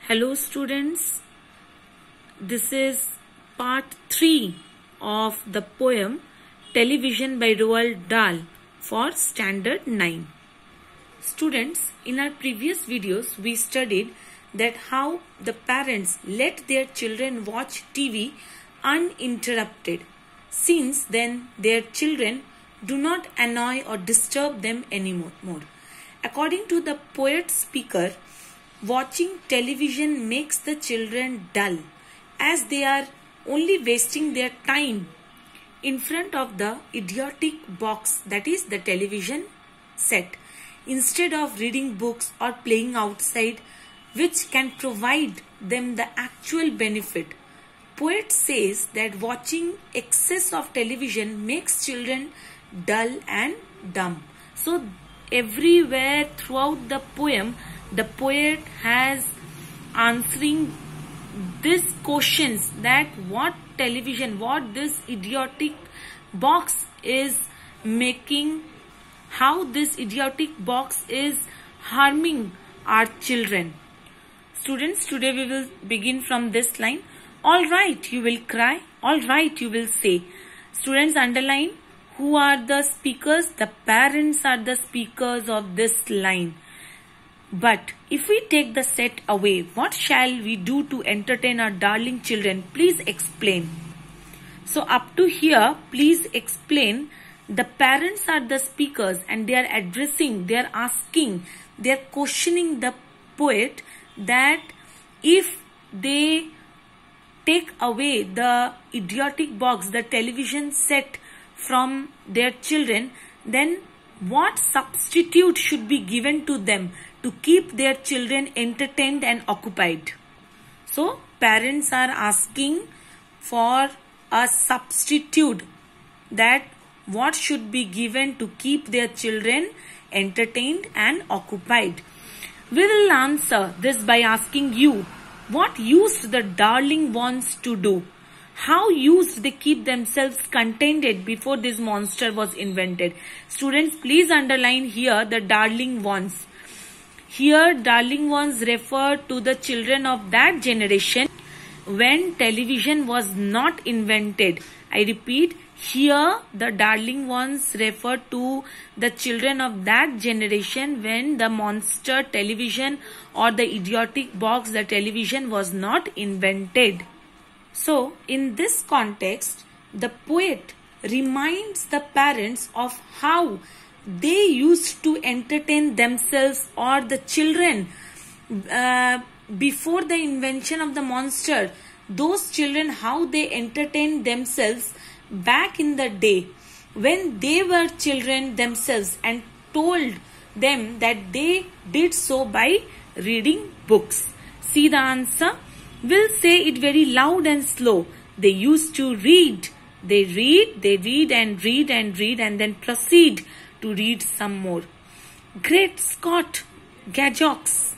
Hello students, this is part 3 of the poem Television by Roald Dahl for Standard 9. Students, in our previous videos we studied that how the parents let their children watch TV uninterrupted. Since then their children do not annoy or disturb them anymore. According to the poet speaker, watching television makes the children dull as they are only wasting their time in front of the idiotic box, that is the television set, instead of reading books or playing outside, which can provide them the actual benefit. Poet says that watching excess of television makes children dull and dumb. So everywhere throughout the poem, the poet has answering these questions, that what television, what this idiotic box is making, how this idiotic box is harming our children. Students, today we will begin from this line. All right, you will cry. All right, you will say. Students, underline who are the speakers. The parents are the speakers of this line. But if we take the set away, what shall we do to entertain our darling children? Please explain. So up to here, please explain. The parents are the speakers and they are addressing, they are asking, they are questioning the poet that if they take away the idiotic box, the television set from their children, then what substitute should be given to them to keep their children entertained and occupied? So parents are asking for a substitute, that what should be given to keep their children entertained and occupied. We will answer this by asking you, what used the darling ones to do? How used they keep themselves contented before this monster was invented? Students, please underline here the darling ones. Here darling ones refer to the children of that generation when television was not invented. I repeat, here the darling ones refer to the children of that generation when the monster television or the idiotic box, the television, was not invented. So in this context, the poet reminds the parents of how they used to entertain themselves or the children before the invention of the monster. Those children, how they entertained themselves back in the day when they were children themselves, and told them that they did so by reading books. See the answer. We'll say it very loud and slow. They used to read. They read and read and read and then proceed to read some more. Great Scott, Gajox.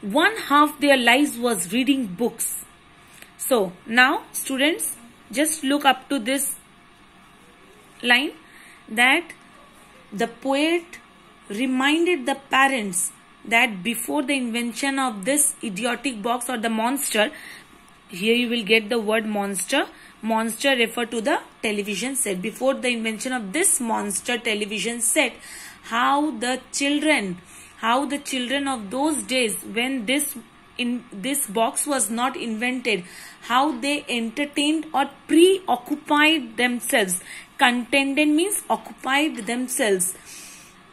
One half their lives was reading books. So now students, just look up to this line, that the poet reminded the parents that before the invention of this idiotic box or the monster, here you will get the word monster. Monster refer to the television set. Before the invention of this monster television set, how the children of those days when this box was not invented, how they entertained or preoccupied themselves. Contented means occupied themselves.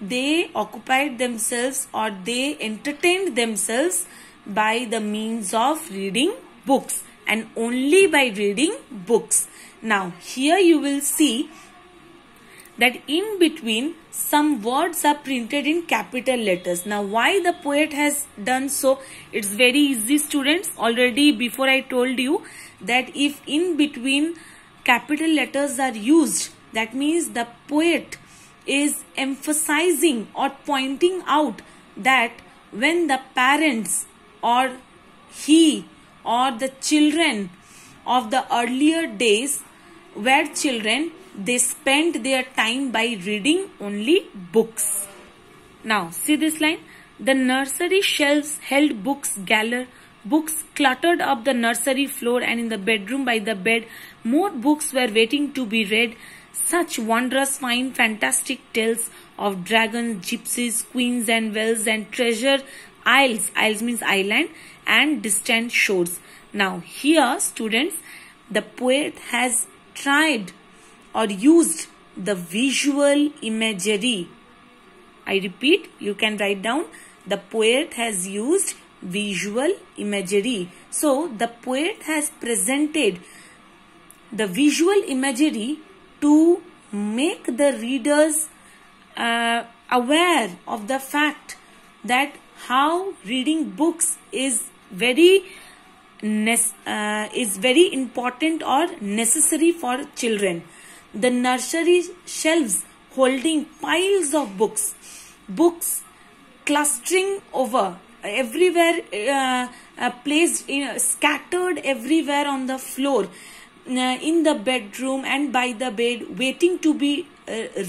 They occupied themselves or they entertained themselves by the means of reading books, and only by reading books. Now here you will see that in between some words are printed in capital letters. Now why the poet has done so? It's very easy, students. Already before I told you that if in between capital letters are used, that means the poet is emphasizing or pointing out that when the parents or he or the children of the earlier days were children, they spent their time by reading only books. Now see this line. The nursery shelves held books cluttered up the nursery floor, and in the bedroom by the bed, more books were waiting to be read. Such wondrous, fine, fantastic tales of dragons, gypsies, queens and wells, and treasure isles. Isles means island, and distant shores. Now here, students, the poet has tried or used the visual imagery. I repeat, you can write down, the poet has used visual imagery. So the poet has presented the visual imagery to make the readers aware of the fact that how reading books is very important or necessary for children. The nursery shelves holding piles of books clustering over everywhere, placed scattered everywhere on the floor, in the bedroom and by the bed, waiting to be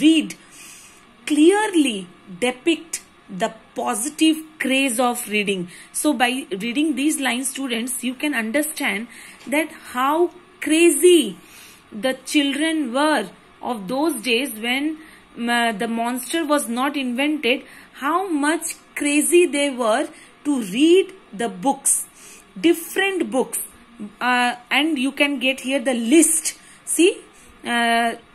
read, clearly depict the positive craze of reading. So by reading these lines, students, you can understand that how crazy the children were of those days when the monster was not invented, how much crazy they were to read the books, different books, and you can get here the list. See,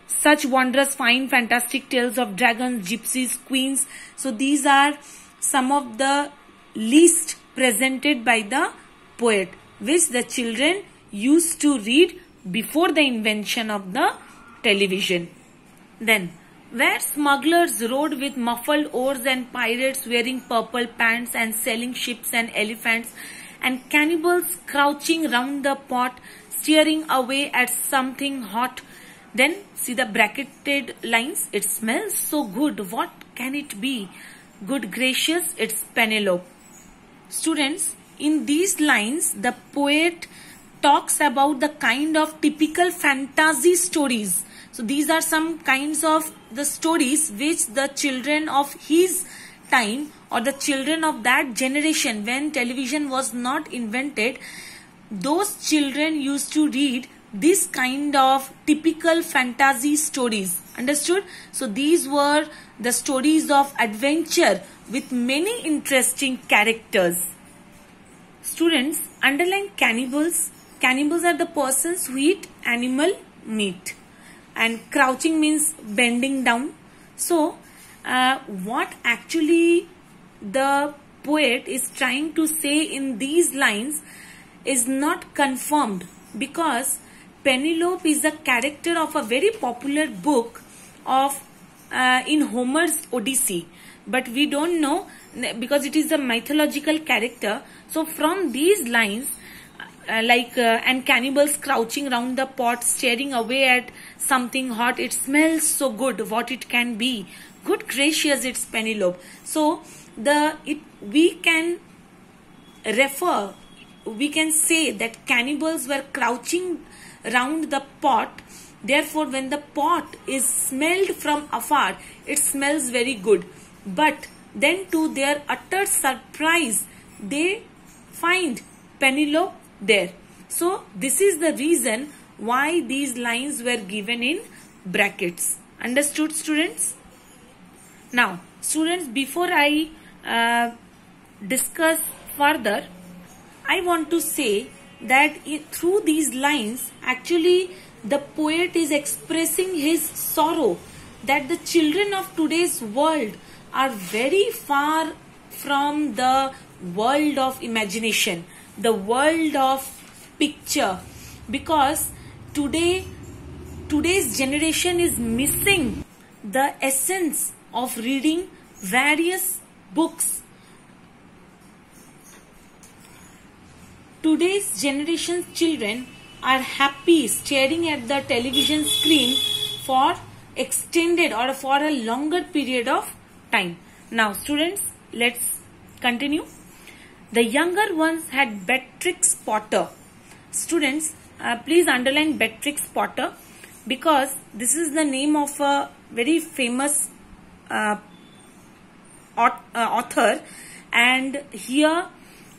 such wondrous, fine, fantastic tales of dragons, gypsies, queens. So these are some of the list presented by the poet, which the children used to read before the invention of the television. Then, where smugglers rode with muffled oars, and pirates wearing purple pants and selling ships and elephants, and cannibals crouching round the pot, staring away at something hot. Then see the bracketed lines. It smells so good. What can it be? Good gracious, it's Penelope. Students, in these lines, the poet talks about the kind of typical fantasy stories. So these are some kinds of the stories which the children of his time or the children of that generation, when television was not invented, those children used to read this kind of typical fantasy stories. Understood? So these were the stories of adventure with many interesting characters. Students, underline cannibals. Cannibals are the persons who eat animal meat. And crouching means bending down. So, what actually the poet is trying to say in these lines is not confirmed, because Penelope is a character of a very popular book of in Homer's Odyssey. But we don't know, because it is a mythological character. So from these lines, and cannibals crouching round the pot, staring away at something hot. It smells so good. What it can be? Good gracious, it's Penelope. So we can say that cannibals were crouching round the pot. Therefore, when the pot is smelled from afar, it smells very good. But then, to their utter surprise, they find Penelope there. So this is the reason why these lines were given in brackets. Understood, students? Now, students, before I discuss further, I want to say that through these lines, actually the poet is expressing his sorrow that the children of today's world are very far from the world of imagination, the world of picture, because today's generation is missing the essence of reading various books. Today's generation's children are happy staring at the television screen for extended or for a longer period of time. Now, students, let's continue. The younger ones had Beatrix Potter. Students, please underline Beatrix Potter, because this is the name of a very famous author, And here,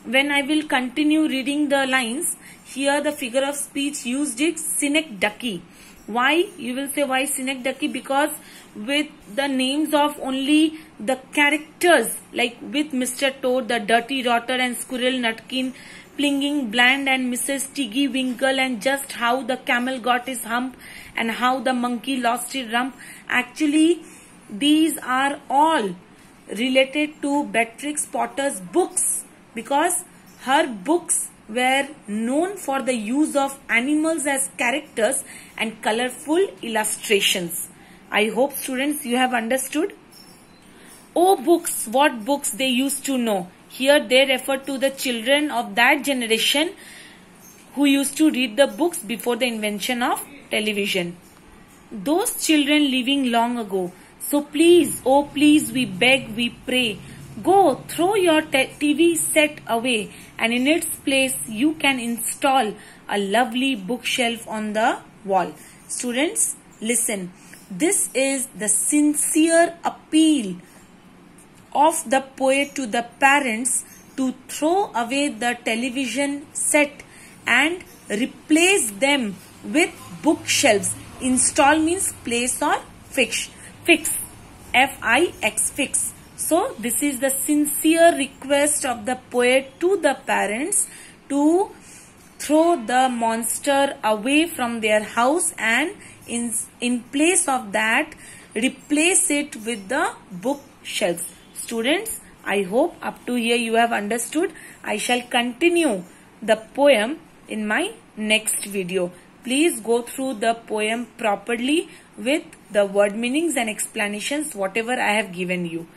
when I will continue reading the lines, here the figure of speech used is synecdoche. Why? You will say why synecdoche? Because with the names of only the characters, like with Mr. Toad, the dirty rotter, and Squirrel Nutkin, Plinging Bland, and Mrs. Tiggy Winkle, and just how the camel got his hump and how the monkey lost his rump. Actually, these are all related to Beatrix Potter's books, because her books were known for the use of animals as characters and colorful illustrations. I hope students you have understood. Oh books, what books they used to know. Here they refer to the children of that generation who used to read the books before the invention of television. Those children living long ago. So please, oh please, we beg, we pray, go throw your TV set away, and in its place you can install a lovely bookshelf on the wall. Students, listen. This is the sincere appeal of the poet to the parents to throw away the television set and replace them with bookshelves. Install means place or fix. F-I-X, fix. So this is the sincere request of the poet to the parents to throw the monster away from their house and in place of that replace it with the bookshelves. Students, I hope up to here you have understood. I shall continue the poem in my next video. Please go through the poem properly with the word meanings and explanations whatever I have given you.